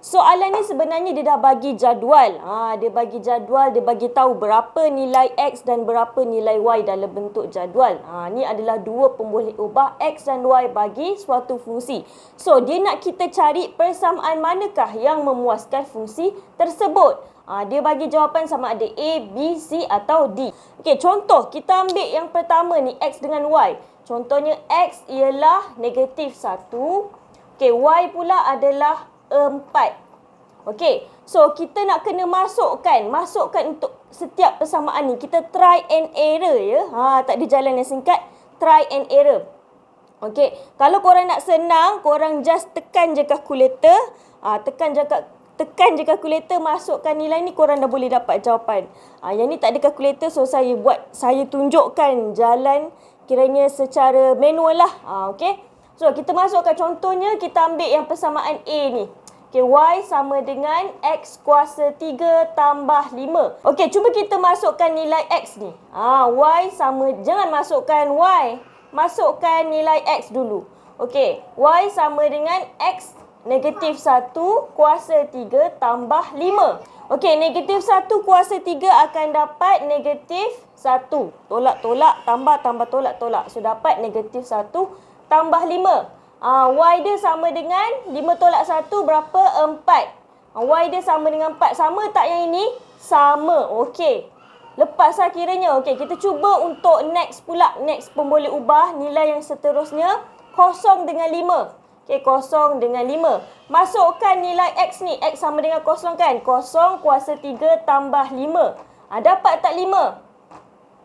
Soalan ni sebenarnya dia dah bagi jadual. Dia bagi jadual, dia bagi tahu berapa nilai X dan berapa nilai Y dalam bentuk jadual. Ni adalah dua pemboleh ubah X dan Y bagi suatu fungsi. So, dia nak kita cari persamaan manakah yang memuaskan fungsi tersebut. Dia bagi jawapan sama ada A, B, C atau D. Okey, contoh kita ambil yang pertama ni, X dengan Y. Contohnya X ialah negatif 1. Okey, Y pula adalah 4. Okey, so kita nak kena masukkan untuk setiap persamaan ni. Kita try and error ya. Tak ada jalan yang singkat. Try and error. Okey, kalau korang nak senang, korang just tekan je kalkulator. Tekan je kalkulator, masukkan nilai ni, korang dah boleh dapat jawapan. Yang ni tak ada kalkulator, so saya tunjukkan jalan kiranya secara manual lah. Okey. So, kita masukkan contohnya, kita ambil yang persamaan A ni. Okey, Y sama dengan X kuasa 3 tambah 5. Okey, cuba kita masukkan nilai X ni. Y sama, jangan masukkan Y. Masukkan nilai X dulu. Okey, Y sama dengan X negatif 1 kuasa 3 tambah 5. Okey, negatif 1 kuasa 3 akan dapat negatif 1. Tolak-tolak, tambah-tambah, tolak-tolak. So, dapat negatif 1 tambah 5. Y dia sama dengan 5 tolak 1 berapa? 4. Y dia sama dengan 4. Sama tak yang ini? Sama. Okey. Lepas lah kiranya. Okey, kita cuba untuk next pula. Next pemboleh ubah nilai yang seterusnya. 0 dengan 5. Okey, 0 dengan 5. Masukkan nilai X ni. X sama dengan 0 kan? 0 kuasa 3 tambah 5. Dapat tak 5?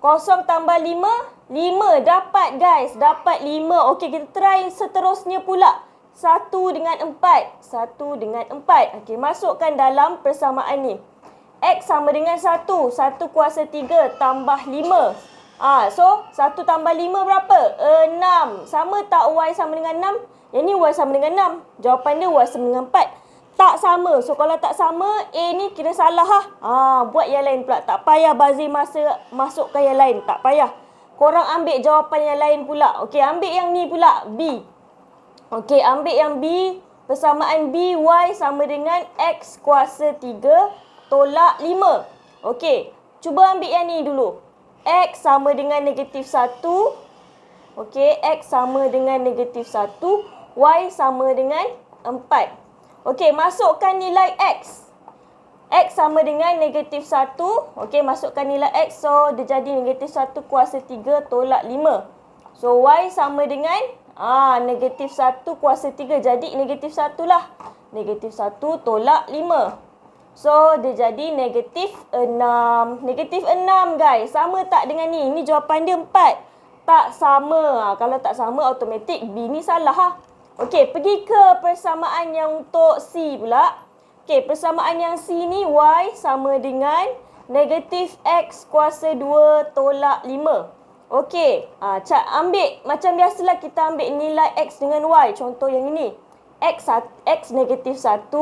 0 tambah 5. 5 dapat guys. Dapat 5. Okey, kita try seterusnya pula. 1 dengan 4. 1 dengan 4. Okey, masukkan dalam persamaan ni. X sama dengan 1. 1 kuasa 3 tambah 5. So, 1 tambah 5 berapa? 6. Sama tak Y sama dengan 6? Yang ni Y sama dengan 6. Jawapan dia Y sama dengan 4. Tak sama. So, kalau tak sama, A ni kira salah lah. Buat yang lain pula. Tak payah bazir masa masukkan yang lain. Tak payah. Korang ambil jawapan yang lain pula. Okey, ambil yang ni pula. B. Okey, ambil yang B. Persamaan B, Y sama dengan X kuasa 3 tolak 5. Okey, cuba ambil yang ni dulu. X sama dengan negatif 1. Okey, X sama dengan negatif 1. Y sama dengan 4. Okey, masukkan nilai X. X sama dengan negatif 1. Okey, masukkan nilai X. So, dia jadi negatif 1 kuasa 3 tolak 5. So, Y sama dengan negatif 1 kuasa 3. Jadi, negatif 1 lah. Negatif 1 tolak 5. So, dia jadi negatif 6. Negatif 6 guys. Sama tak dengan ni? Ini jawapan dia 4. Tak sama. Kalau tak sama, automatik B ni salah lah. Okey, pergi ke persamaan yang untuk C pula. Okey, persamaan yang C ni Y sama dengan negatif X kuasa 2 tolak 5. Okey, ambil macam biasalah kita ambil nilai X dengan Y. Contoh yang ini. X negatif 1,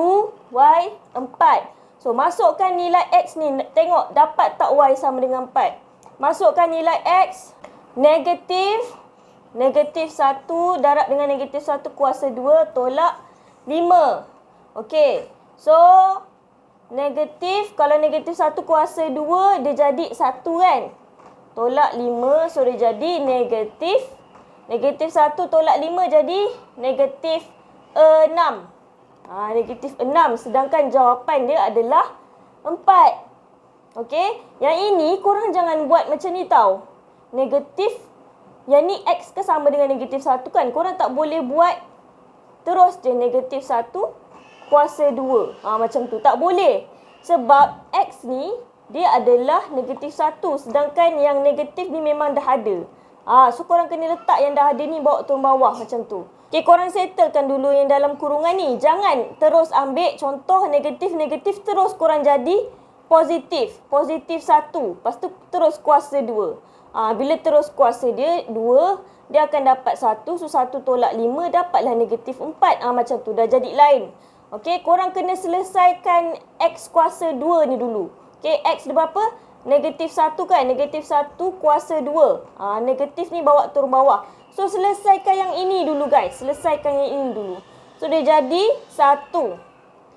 Y 4. So, masukkan nilai X ni. Tengok dapat tak Y sama dengan 4. Masukkan nilai X. Negatif 1 darab dengan negatif 1 kuasa 2 tolak 5. Okey. So, kalau negatif 1 kuasa 2, dia jadi 1 kan? Tolak 5, so dia jadi negatif. Negatif 1 tolak 5 jadi negatif 6. Negatif 6, sedangkan jawapan dia adalah 4. Okey? Yang ini, korang jangan buat macam ni tau. Negatif, yang ni X ke sama dengan negatif 1 kan? Korang tak boleh buat terus je negatif 1 kuasa 2. Macam tu. Tak boleh. Sebab X ni, dia adalah negatif 1. Sedangkan yang negatif ni memang dah ada. So, korang kena letak yang dah ada ni bawa turun bawah macam tu. Okay, korang settlekan dulu yang dalam kurungan ni. Jangan terus ambil contoh negatif-negatif terus korang jadi positif. Positif 1. Lepas tu terus kuasa 2. Bila terus kuasa dia 2, dia akan dapat 1. So, 1 tolak 5 dapatlah negatif 4. Macam tu. Dah jadi lain. Okey, korang kena selesaikan X kuasa 2 ni dulu. Okey, X dia berapa? Negatif 1 kan? Negatif 1 kuasa 2. Negatif ni bawa turun bawah. So, selesaikan yang ini dulu guys. Selesaikan yang ini dulu. So, dia jadi 1.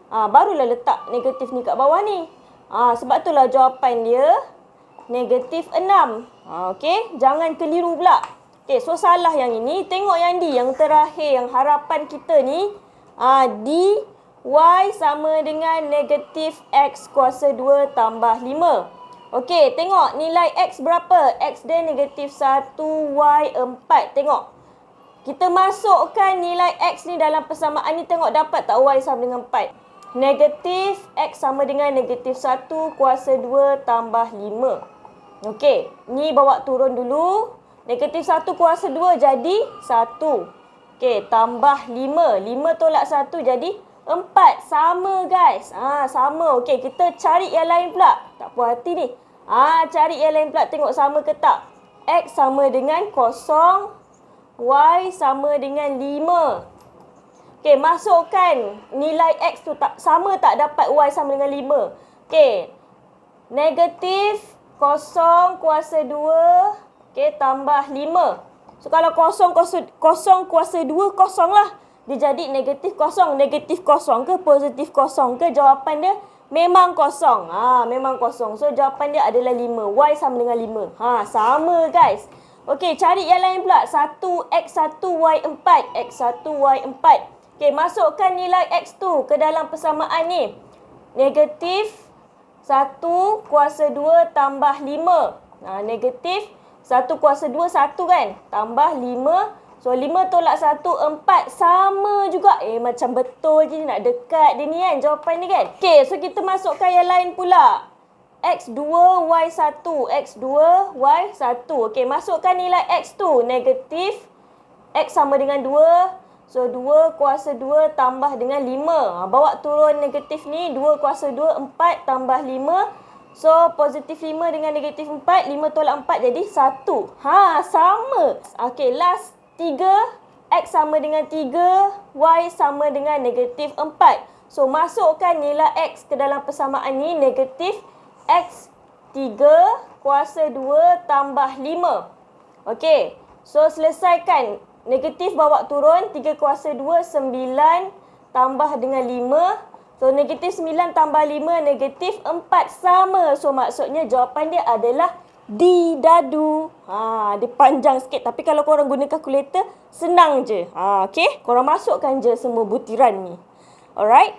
Barulah letak negatif ni kat bawah ni. Sebab itulah jawapan dia negatif 6. Okey, jangan keliru pula. Okey, so salah yang ini. Tengok yang D, yang terakhir, yang harapan kita ni. D, Y sama dengan negatif X kuasa 2 tambah 5. Okey, tengok nilai X berapa? X dia negatif 1, Y 4. Tengok. Kita masukkan nilai X ni dalam persamaan ni. Tengok dapat tak Y sama dengan 4? Negatif X sama dengan negatif 1 kuasa 2 tambah 5. Okey, ni bawa turun dulu. Negatif 1 kuasa 2 jadi 1. Okey, tambah 5. 5 tolak 1 jadi 4. Sama guys. Sama. Okey, kita cari yang lain pula. Tak puas hati ni. Cari yang lain pula. Tengok sama ke tak. X sama dengan 0. Y sama dengan 5. Okey, masukkan nilai X tu sama tak dapat Y sama dengan 5. Okey, negatif 0 kuasa 2, okey, tambah 5. So, kalau 0 kuasa 2, kosong lah. Dia jadi negatif 0. Negatif 0 ke positif 0 ke? Jawapan dia memang kosong. Memang kosong. So, jawapan dia adalah 5. Y sama dengan 5. Sama guys. Okey, cari yang lain pula. 1X1, Y4. X1, Y4. Okey, masukkan nilai X tu ke dalam persamaan ni. Negatif 1 kuasa 2 tambah 5. Negatif 1 kuasa 2, 1 kan? Tambah 5. So, 5 tolak 1, 4. Sama juga. Macam betul je nak dekat dia ni kan, jawapan ni kan? Okey, so kita masukkan yang lain pula. X2, Y1. X2, Y1. Okey, masukkan nilai X tu. Negatif X sama dengan 2. So, 2 kuasa 2 tambah dengan 5. Bawa turun negatif ni. 2 kuasa 2, 4 tambah 5. So, positif 5 dengan negatif 4. 5 tolak 4 jadi 1. Sama. Okey, last 3. X sama dengan 3. Y sama dengan negatif 4. So, masukkan nilai X ke dalam persamaan ni. Negatif X 3 kuasa 2 tambah 5. Okey. So, selesaikan. Negatif bawa turun, 3 kuasa 2, 9 tambah dengan 5. So, negatif 9 tambah 5, negatif 4 sama. So, maksudnya jawapan dia adalah D, dadu. Dia panjang sikit. Tapi kalau korang guna kalkulator, senang je. Okey, korang masukkan je semua butiran ni. Alright.